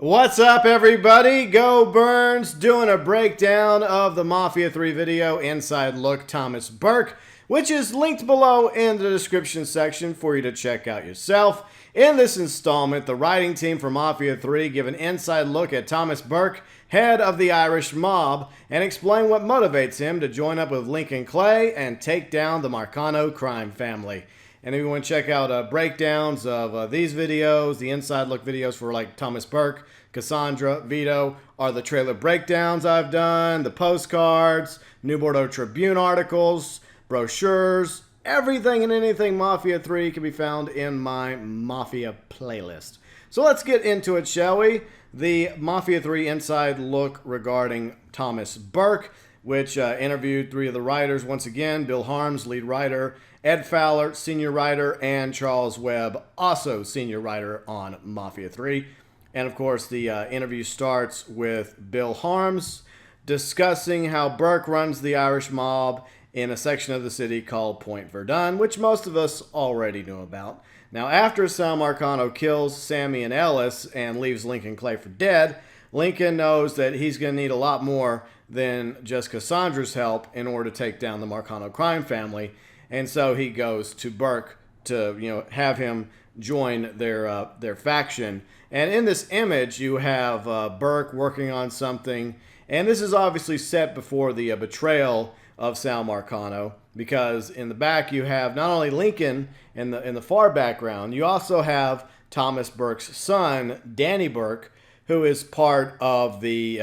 What's up, everybody? GeauxBurns doing a breakdown of the Mafia 3 video, Inside Look Thomas Burke, which is linked below in the description section for you to check out yourself. In this installment, the writing team for Mafia 3 give an inside look at Thomas Burke, head of the Irish mob, and explain what motivates him to join up with Lincoln Clay and take down the Marcano crime family. And if you want to check out breakdowns of these videos, the inside look videos for like Thomas Burke, Cassandra, Vito, are the trailer breakdowns I've done, the postcards, New Bordeaux Tribune articles, brochures, everything and anything Mafia 3 can be found in my Mafia playlist. So let's get into it, shall we? The Mafia 3 inside look regarding Thomas Burke, which interviewed three of the writers once again: Bill Harms, lead writer; Ed Fowler, senior writer; and Charles Webb, also senior writer on Mafia 3. And of course, the interview starts with Bill Harms discussing how Burke runs the Irish mob in a section of the city called Point Verdun, which most of us already knew about. Now, after Sal Marcano kills Sammy and Ellis and leaves Lincoln Clay for dead, Lincoln knows that he's going to need a lot more than just Cassandra's help in order to take down the Marcano crime family. And so he goes to Burke to, have him join their faction. And in this image, you have Burke working on something. And this is obviously set before the betrayal of Sal Marcano, because in the back you have not only Lincoln in the far background, you also have Thomas Burke's son, Danny Burke, who is part of the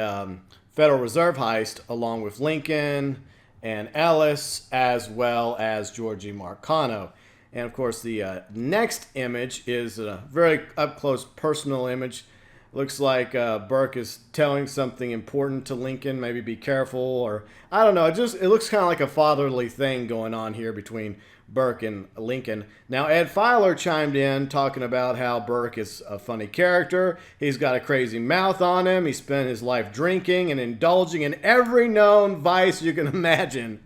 Federal Reserve heist, along with Lincoln and Ellis, as well as Georgie Marcano. And of course, the next image is a very up-close personal image. Looks like Burke is telling something important to Lincoln, maybe be careful, or I don't know. It looks kind of like a fatherly thing going on here between Burke and Lincoln. Now, Ed Fowler chimed in talking about how Burke is a funny character. He's got a crazy mouth on him. He spent his life drinking and indulging in every known vice you can imagine.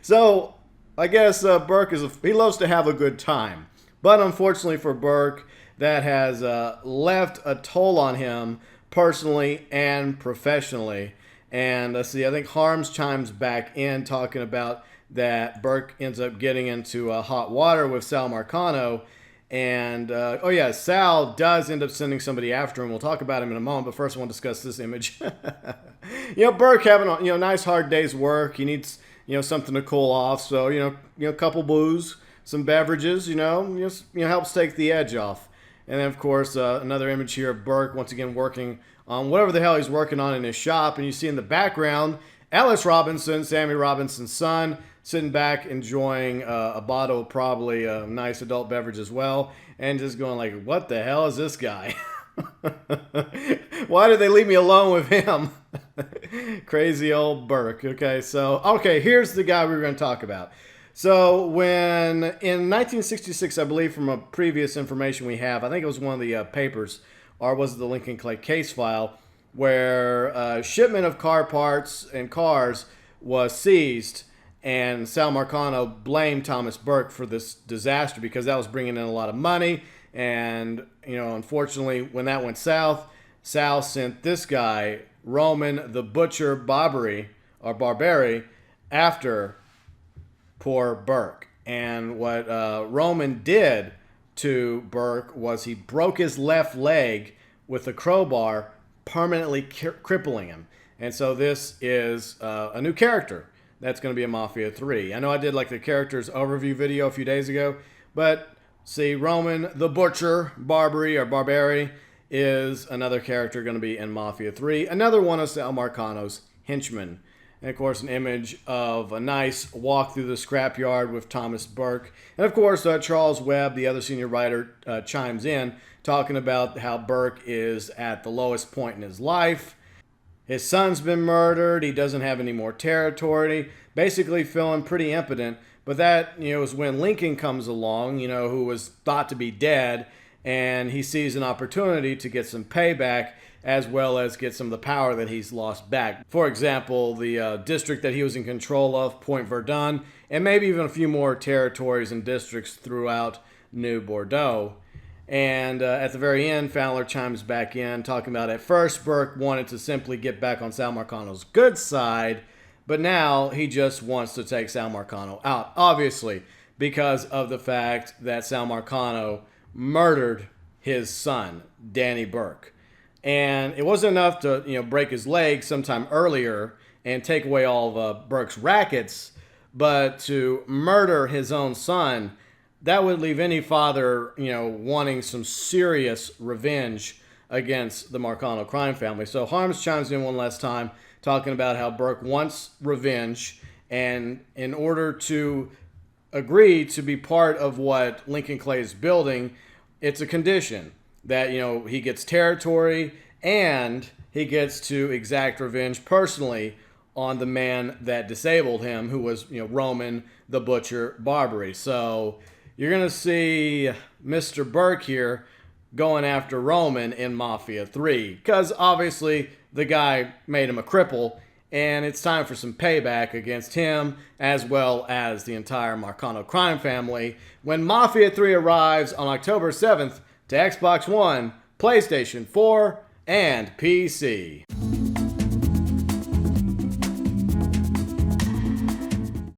So I guess Burke he loves to have a good time. But unfortunately for Burke, that has left a toll on him personally and professionally. And let's see, I think Harms chimes back in talking about that Burke ends up getting into hot water with Sal Marcano. And, Sal does end up sending somebody after him. We'll talk about him in a moment, but first I want to discuss this image. Burke having a nice hard day's work. He needs, something to cool off. So, a couple booze, some beverages, helps take the edge off. And then, of course, another image here of Burke, once again, working on whatever the hell he's working on in his shop. And you see in the background, Ellis Robinson, Sammy Robinson's son, sitting back enjoying a bottle of probably a nice adult beverage as well. And just going like, what the hell is this guy? Why did they leave me alone with him? Crazy old Burke. Okay, here's the guy we were going to talk about. So when, in 1966, I believe from a previous information we have, I think it was one of the papers, or was it the Lincoln Clay case file, where a shipment of car parts and cars was seized, and Sal Marcano blamed Thomas Burke for this disaster because that was bringing in a lot of money. And, unfortunately, when that went south, Sal sent this guy, Roman the Butcher Barbary, after poor Burke. And what Roman did to Burke was he broke his left leg with a crowbar, permanently crippling him. And so this is a new character that's going to be in Mafia 3. I know I did like the characters overview video a few days ago, but see, Roman the Butcher Barbary is another character going to be in Mafia 3. Another one of Sal Marcano's henchmen. And, of course, an image of a nice walk through the scrapyard with Thomas Burke. And, of course, Charles Webb, the other senior writer, chimes in, talking about how Burke is at the lowest point in his life. His son's been murdered. He doesn't have any more territory. Basically feeling pretty impotent. But that, is when Lincoln comes along, who was thought to be dead. And he sees an opportunity to get some payback, as well as get some of the power that he's lost back. For example, the district that he was in control of, Point Verdun, and maybe even a few more territories and districts throughout New Bordeaux. And at the very end, Fowler chimes back in, talking about at first Burke wanted to simply get back on Sal Marcano's good side, but now he just wants to take Sal Marcano out. Obviously, because of the fact that Sal Marcano murdered his son, Danny Burke. And it wasn't enough to, break his leg sometime earlier and take away all of Burke's rackets, but to murder his own son, that would leave any father, wanting some serious revenge against the Marcano crime family. So Harms chimes in one last time, talking about how Burke wants revenge, and in order to agree to be part of what Lincoln Clay is building, it's a condition that, he gets territory and he gets to exact revenge personally on the man that disabled him, who was, Roman the Butcher Barbary. So you're going to see Mr. Burke here going after Roman in Mafia 3, because obviously the guy made him a cripple, and it's time for some payback against him as well as the entire Marcano crime family when Mafia 3 arrives on October 7th to Xbox One, PlayStation 4, and PC.